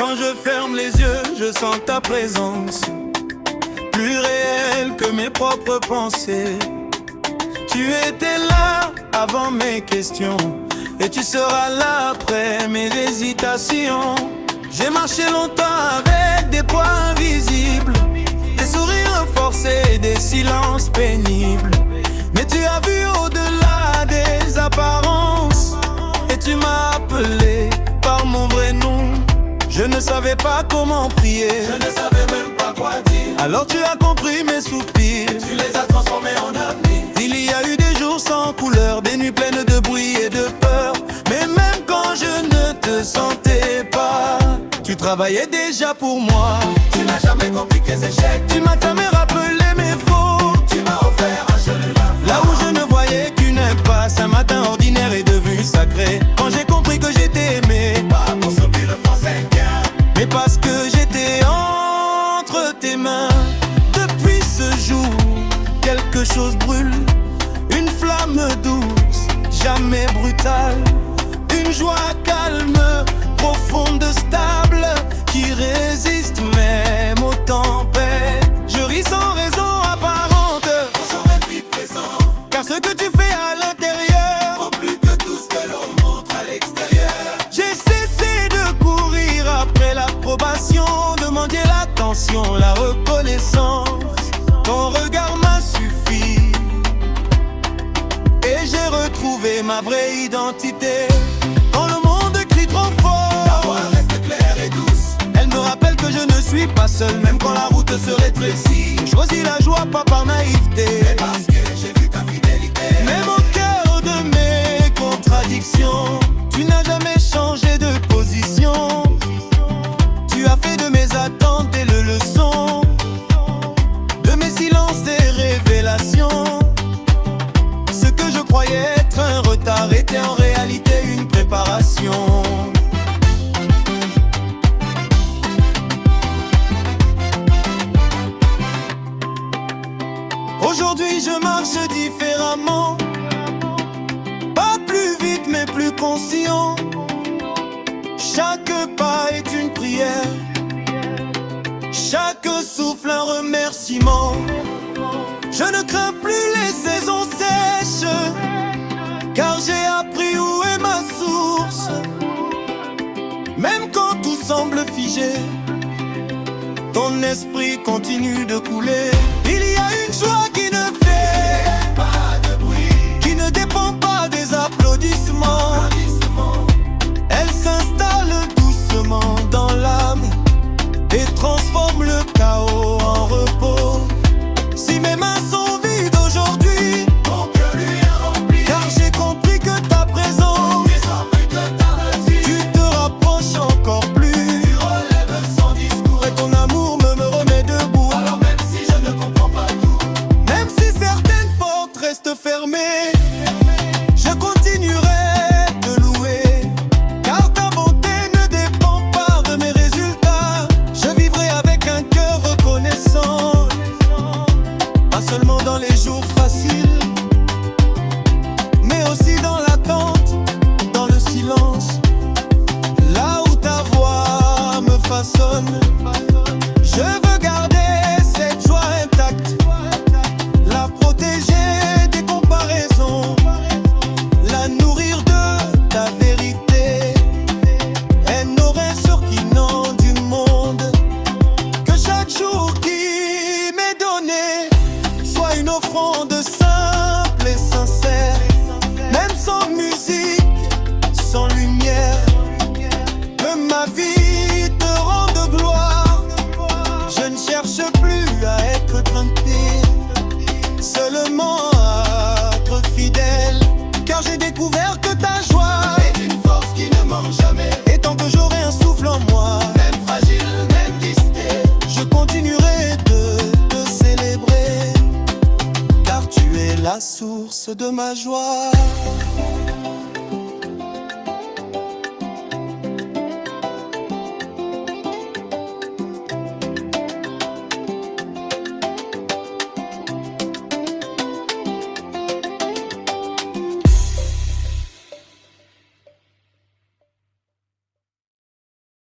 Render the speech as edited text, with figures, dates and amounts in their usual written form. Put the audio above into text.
Quand je ferme les yeux, je sens ta présence, plus réelle que mes propres pensées. Tu étais là avant mes questions, et tu seras là après mes hésitations. J'ai marché longtemps avec des poids invisibles, des sourires forcés, des silences pénibles. Mais tu as vu au-delà des apparences, et tu m'as appelé par mon vrai nom. Je ne savais pas comment prier, je ne savais même pas quoi dire. Alors tu as compris mes soupirs, tu les as transformés en avenir. Il y a eu des jours sans couleur, des nuits pleines de bruit et de peur. Mais même quand je ne te sentais pas, tu travaillais déjà pour moi. Tu n'as jamais compris tes échecs, tu m'as jamais rappelé mes fautes. Tu m'as offert un jeu de la là où je ne voyais qu'une impasse, un matin ordinaire est devenu sacré. Quand j'ai compris que j'étais aimé, pas pour sauver le français bien, mais parce que j'étais entre tes mains. Depuis ce jour, quelque chose brûle, une flamme douce, jamais brutale, une joie calme, profonde, stable, qui résiste même aux tempêtes. Je ris sans raison apparente, j'aurais vie présent, car ce que tu fais à l'intérieur vaut plus que tout ce que l'on montre à l'extérieur. J'ai cessé de courir après l'approbation, demander l'attention, la reconnaissance. Ton regard m'a suffi, et j'ai retrouvé ma vraie identité. Quand le monde crie trop fort, ta voix reste claire et douce. Elle me rappelle que je ne suis pas seul, même quand la route se rétrécit. J'ai choisi la joie pas par naïveté, mais parce que j'ai vu ta fidélité. Même au cœur de mes contradictions, tu n'as jamais changé de position. Tu as fait de mes attentes des leçons, de mes silences des révélations. Ce que je croyais être un retard était en réalité une préparation. Aujourd'hui je marche différemment, pas plus vite mais plus conscient. Chaque pas est une prière, chaque souffle un remerciement. Je ne crains plus les saisons sèches, car j'ai appris où est ma source. Même quand tout semble figé, ton esprit continue de couler. Il y a une joie qui ne fait pas de bruit, qui ne dépend pas des applaudissements. Elle s'installe doucement dans l'âme et transforme le chaos en repos. Si mes mains sont vides aujourd'hui, mon cœur lui est rempli, car j'ai compris que ta présence, tu te rapproches encore plus. Tu relèves son discours et ton amour me remet debout. Alors même si je ne comprends pas tout, même si certaines portes restent fermées, je continuerai de louer, car ta bonté ne dépend pas de mes résultats. Je vivrai avec un cœur reconnaissant, pas seulement dans les jours faciles, mais aussi dans l'attente, dans le silence, là où ta voix me façonne. Je veux garder cette joie intacte, la protéger des comparaisons, la nourrir de ta vérité. Elle n'aurait sur qui nom du monde que chaque jour qui m'est donné soit une offrande simple et sincère. Même sans musique, sans lumière, que ma vie te rende gloire. Je ne cherche plus à être tranquille, seulement à être fidèle, car j'ai découvert que ta joie est une force qui ne manque jamais. et tant que j'aurai un souffle en moi, Même fragile, même distrait, je continuerai de te célébrer, car tu es la source de ma joie.